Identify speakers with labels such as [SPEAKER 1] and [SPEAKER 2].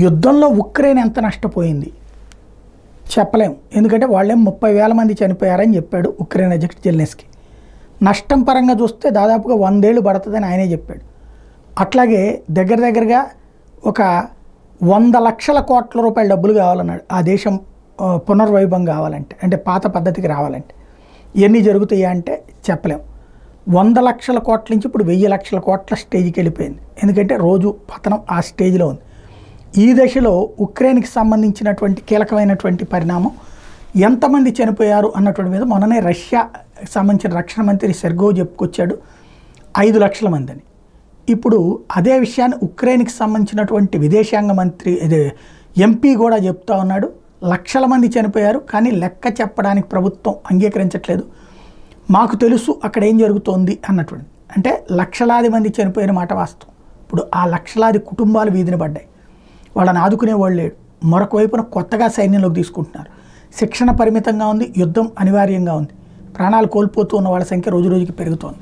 [SPEAKER 1] యుద్ధంలో ఉక్రెయిన్ ఎంత నష్టపోయింది చెప్పలేం. ఎందుకంటే వాళ్ళేం 30,000 మంది చనిపోయారని చెప్పాడు ఉక్రెయిన్ అధ్యక్షుడు జెలెన్స్కీ. నష్టం పరంగా చూస్తే దాదాపుగా 100 ఏళ్ళు పడుతుందని ఆయనే చెప్పాడు. అట్లాగే దగ్గరగా ఒక 100 లక్షల కోట్ల రూపాయల డబ్బులు కావాలన్నాడు ఆ దేశం పునర్వైభవం కావాలంటే, అంటే పాత పద్ధతికి రావాలంటే. ఇవన్నీ జరుగుతాయా అంటే చెప్పలేం. 100 లక్షల కోట్ల నుంచి ఇప్పుడు 1000 లక్షల కోట్ల స్టేజ్కి వెళ్ళిపోయింది. ఎందుకంటే రోజు పతనం ఆ స్టేజ్లో ఉంది. ఈ దశలో ఉక్రెయిన్కి సంబంధించినటువంటి కీలకమైనటువంటి పరిణామం ఎంతమంది చనిపోయారు అన్నటువంటి మీద మొన్ననే రష్యా సంబంధించిన రక్షణ మంత్రి సెర్గో చెప్పుకొచ్చాడు 5 లక్షల మంది అని. ఇప్పుడు అదే విషయాన్ని ఉక్రెయిన్కి సంబంధించినటువంటి విదేశాంగ మంత్రి ఎంపీ కూడా చెప్తా ఉన్నాడు. లక్షల మంది చనిపోయారు కానీ లెక్క చెప్పడానికి ప్రభుత్వం అంగీకరించట్లేదు, మాకు తెలుసు అక్కడ ఏం జరుగుతోంది అన్నటువంటి. అంటే లక్షలాది మంది చనిపోయిన మాట వాస్తవం. ఇప్పుడు ఆ లక్షలాది కుటుంబాలు వీధిని పడ్డాయి, వాళ్ళని ఆదుకునే వాళ్ళు లేడు. మరొక వైపున కొత్తగా సైన్యంలోకి తీసుకుంటున్నారు. శిక్షణ పరిమితంగా ఉంది, యుద్ధం అనివార్యంగా ఉంది, ప్రాణాలు కోల్పోతూ ఉన్న వాళ్ళ సంఖ్య రోజు రోజుకి పెరుగుతోంది.